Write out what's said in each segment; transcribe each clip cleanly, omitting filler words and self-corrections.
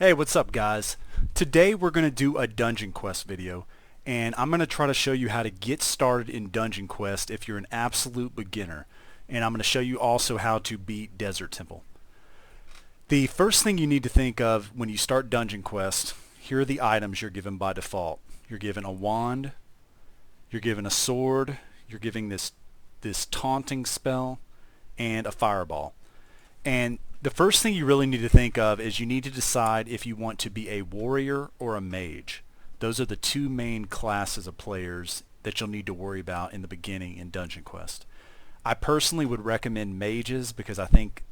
Hey, what's up guys? Today we're going to do a Dungeon Quest video, and I'm going to try to show you how to get started in Dungeon Quest if you're an absolute beginner, and I'm going to show you also how to beat Desert Temple. The first thing you need to think of when you start Dungeon Quest, here are the items you're given by default. You're given a wand, you're given a sword, you're given this taunting spell, and a fireball. And the first thing you really need to think of is you need to decide if you want to be a warrior or a mage. Those are the two main classes of players that you'll need to worry about in the beginning in Dungeon Quest. I personally would recommend mages because I think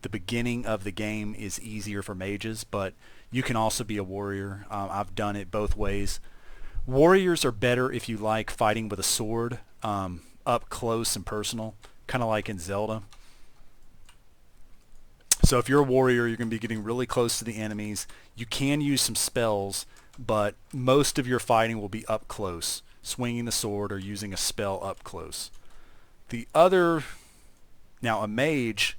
the beginning of the game is easier for mages, but you can also be a warrior. I've done it both ways. Warriors are better if you like fighting with a sword, up close and personal, kind of like in Zelda. So if you're a warrior, you're going to be getting really close to the enemies. You can use some spells, but most of your fighting will be up close, swinging the sword or using a spell up close. Now a mage,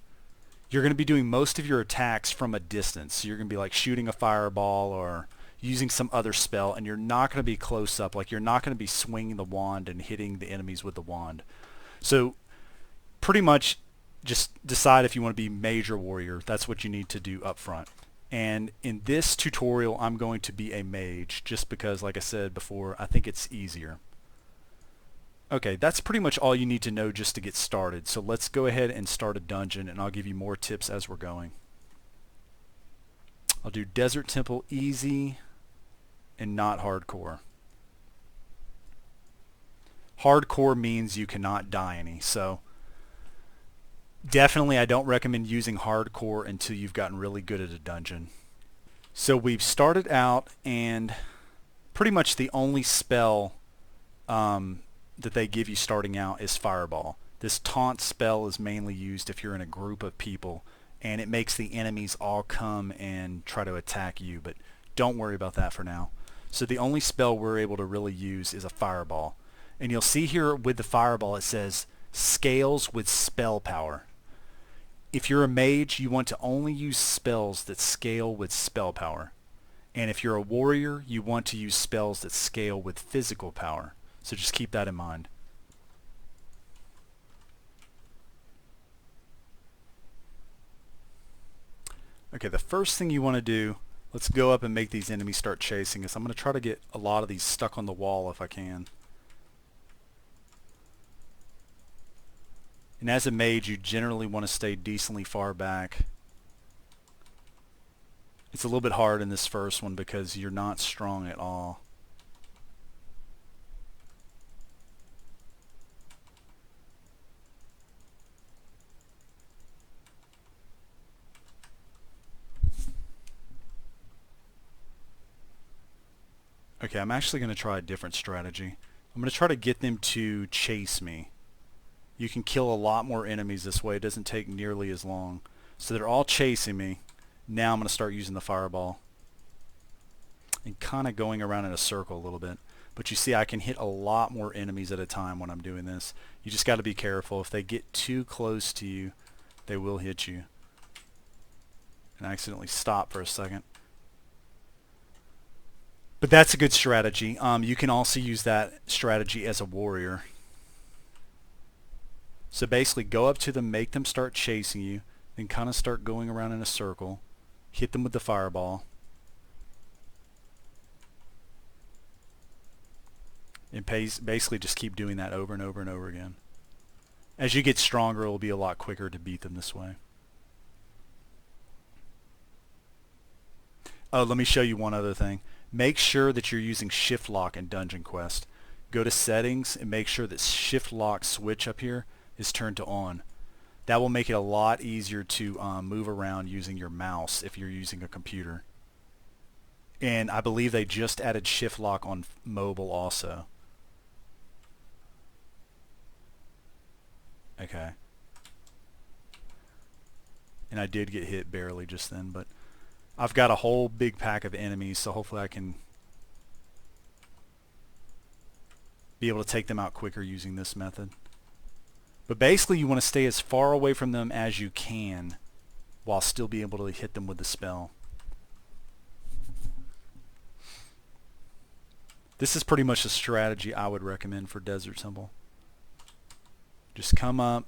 you're going to be doing most of your attacks from a distance. So you're going to be like shooting a fireball or using some other spell, and you're not going to be close up. Like you're not going to be swinging the wand and hitting the enemies with the wand. So pretty much just decide if you want to be mage or warrior. That's what you need to do up front. And in this tutorial, I'm going to be a mage just because, like I said before, I think it's easier. Okay, that's pretty much all you need to know just to get started. So let's go ahead and start a dungeon, and I'll give you more tips as we're going. I'll do Desert Temple easy and not hardcore. Hardcore means you cannot die any, so definitely I don't recommend using hardcore until you've gotten really good at a dungeon. So we've started out, and pretty much the only spell that they give you starting out is Fireball. This taunt spell is mainly used if you're in a group of people, and it makes the enemies all come and try to attack you, but don't worry about that for now. So the only spell we're able to really use is a Fireball. And you'll see here with the Fireball it says scales with spell power. If you're a mage, you want to only use spells that scale with spell power. And if you're a warrior, you want to use spells that scale with physical power. So just keep that in mind. Okay, the first thing you want to do, let's go up and make these enemies start chasing us. I'm going to try to get a lot of these stuck on the wall if I can. And as a mage, you generally want to stay decently far back. It's a little bit hard in this first one because you're not strong at all. Okay, I'm actually going to try a different strategy. I'm going to try to get them to chase me. You can kill a lot more enemies this way. It doesn't take nearly as long. So they're all chasing me. Now I'm going to start using the Fireball and kind of going around in a circle a little bit. But you see I can hit a lot more enemies at a time when I'm doing this. You just got to be careful. If they get too close to you, they will hit you. And I accidentally stopped for a second. But that's a good strategy. You can also use that strategy as a warrior. So basically go up to them, make them start chasing you, then kind of start going around in a circle, hit them with the Fireball, and basically just keep doing that over and over and over again. As you get stronger, it will be a lot quicker to beat them this way. Oh, let me show you one other thing. Make sure that you're using Shift Lock in Dungeon Quest. Go to Settings and make sure that Shift Lock switch up here is turned to on. That will make it a lot easier to move around using your mouse if you're using a computer. And I believe they just added Shift Lock on mobile also. Okay. And I did get hit barely just then, but I've got a whole big pack of enemies, so hopefully I can be able to take them out quicker using this method. But basically you want to stay as far away from them as you can while still be able to hit them with the spell. This is pretty much the strategy I would recommend for Desert Temple. Just come up.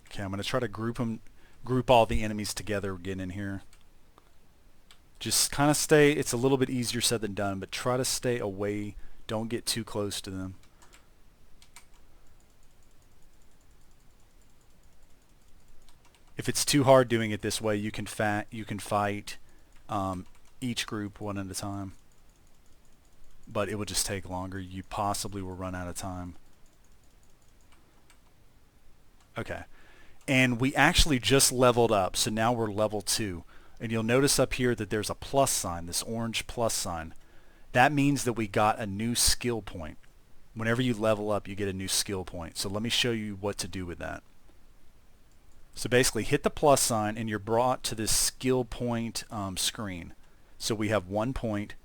Okay, I'm going to try to group all the enemies together again in here. Just kind of stay, it's a little bit easier said than done, but try to stay away. Don't get too close to them. If it's too hard doing it this way, you can fight each group one at a time. But it will just take longer. You possibly will run out of time. Okay. And we actually just leveled up, so now we're level 2. And you'll notice up here that there's a plus sign, this orange plus sign. That means that we got a new skill point. Whenever you level up, you get a new skill point. So let me show you what to do with that. So basically hit the plus sign and you're brought to this skill point screen. So we have 1 point.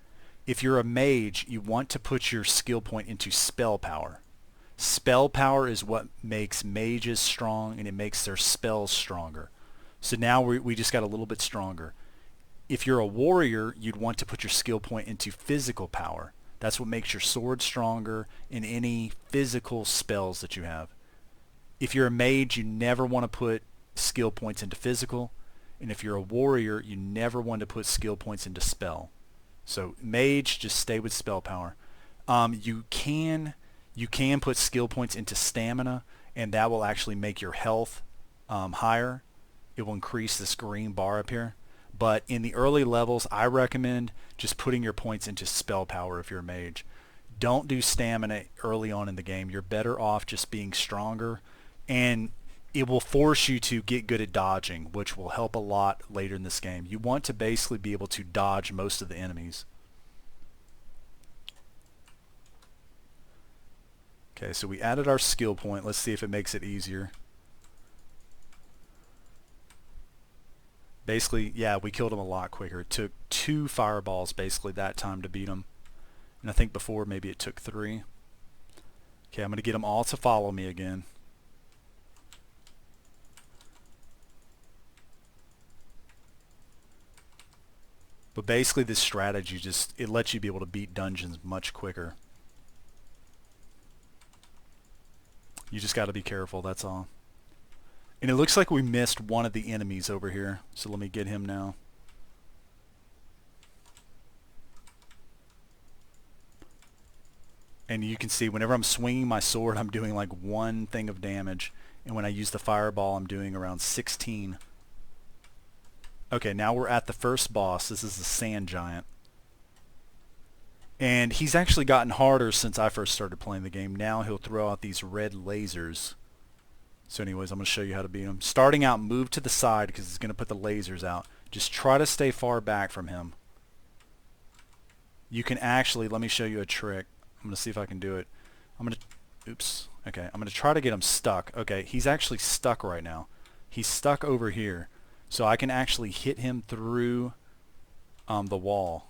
If you're a mage, you want to put your skill point into spell power. Spell power is what makes mages strong and it makes their spells stronger. So now we just got a little bit stronger. If you're a warrior, you'd want to put your skill point into physical power. That's what makes your sword stronger in any physical spells that you have. If you're a mage, you never want to put skill points into physical. And if you're a warrior, you never want to put skill points into spell. So mage, just stay with spell power. You can put skill points into stamina, and that will actually make your health higher. It will increase this green bar up here. But in the early levels, I recommend just putting your points into spell power if you're a mage. Don't do stamina early on in the game. You're better off just being stronger, and it will force you to get good at dodging, which will help a lot later in this game. You want to basically be able to dodge most of the enemies. Okay, so we added our skill point. Let's see if it makes it easier. Basically, yeah, we killed him a lot quicker. It took 2 fireballs basically that time to beat him. And I think before maybe it took 3. Okay, I'm going to get them all to follow me again. But basically this strategy it lets you be able to beat dungeons much quicker. You just got to be careful, that's all. And it looks like we missed one of the enemies over here. So let me get him now. And you can see whenever I'm swinging my sword, I'm doing like 1 thing of damage. And when I use the fireball, I'm doing around 16. Okay, now we're at the first boss. This is the sand giant. And he's actually gotten harder since I first started playing the game. Now he'll throw out these red lasers. So anyways, I'm going to show you how to beat him. Starting out, move to the side because he's going to put the lasers out. Just try to stay far back from him. You can actually, let me show you a trick. I'm going to see if I can do it. I'm going to, oops. Okay, I'm going to try to get him stuck. Okay, he's actually stuck right now. He's stuck over here. So I can actually hit him through the wall.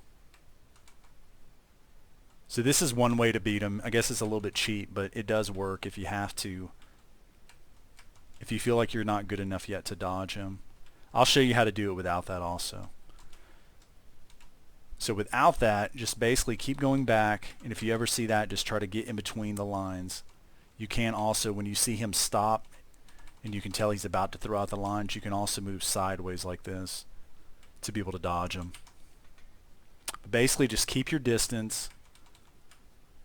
So this is one way to beat him. I guess it's a little bit cheap, but it does work if you have to. If you feel like you're not good enough yet to dodge him. I'll show you how to do it without that also. So without that, just basically keep going back, and if you ever see that, just try to get in between the lines. You can also, when you see him stop, and you can tell he's about to throw out the lines, you can also move sideways like this to be able to dodge him. But basically just keep your distance.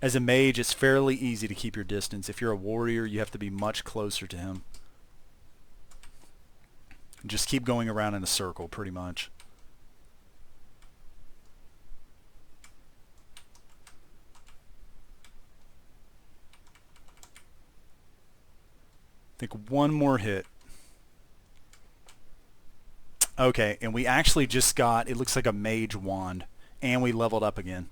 As a mage, it's fairly easy to keep your distance. If you're a warrior, you have to be much closer to him. Just keep going around in a circle, pretty much. I think one more hit. Okay, and we actually just got, it looks like a mage wand, and we leveled up again.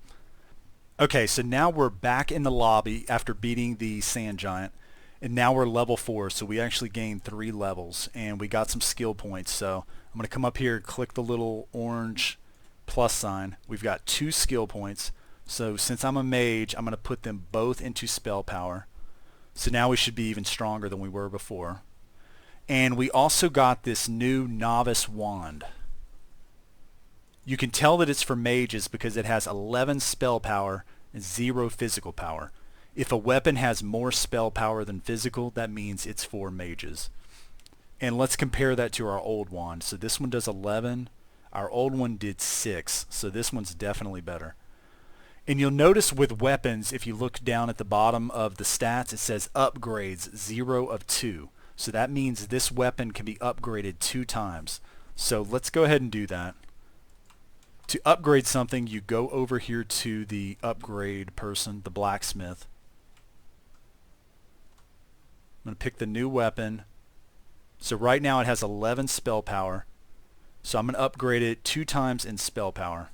Okay, so now we're back in the lobby after beating the sand giant. And now we're level 4, so we actually gained 3 levels, and we got some skill points. So I'm going to come up here, click the little orange plus sign. We've got 2 skill points. So since I'm a mage, I'm going to put them both into spell power. So now we should be even stronger than we were before. And we also got this new novice wand. You can tell that it's for mages because it has 11 spell power and 0 physical power. If a weapon has more spell power than physical, that means it's for mages. And let's compare that to our old wand. So this one does 11. Our old one did 6. So this one's definitely better. And you'll notice with weapons, if you look down at the bottom of the stats, it says upgrades 0 of 2. So that means this weapon can be upgraded 2 times. So let's go ahead and do that. To upgrade something, you go over here to the upgrade person, the blacksmith. I'm going to pick the new weapon. So right now it has 11 spell power. So I'm going to upgrade it 2 times in spell power.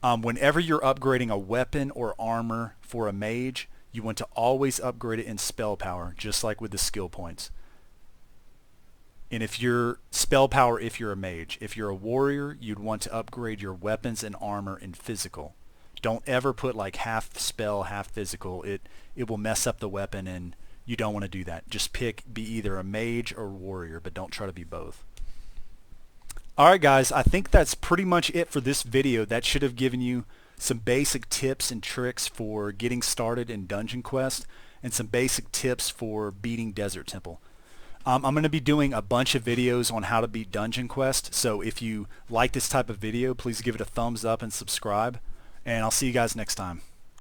Whenever you're upgrading a weapon or armor for a mage, you want to always upgrade it in spell power, just like with the skill points. And if you're spell power, if you're a mage. If you're a warrior, you'd want to upgrade your weapons and armor in physical. Don't ever put like half spell, half physical. It will mess up the weapon, and you don't want to do that. Just be either a mage or warrior, but don't try to be both. Alright guys, I think that's pretty much it for this video. That should have given you some basic tips and tricks for getting started in Dungeon Quest and some basic tips for beating Desert Temple. I'm going to be doing a bunch of videos on how to beat Dungeon Quest, so if you like this type of video, please give it a thumbs up and subscribe, and I'll see you guys next time.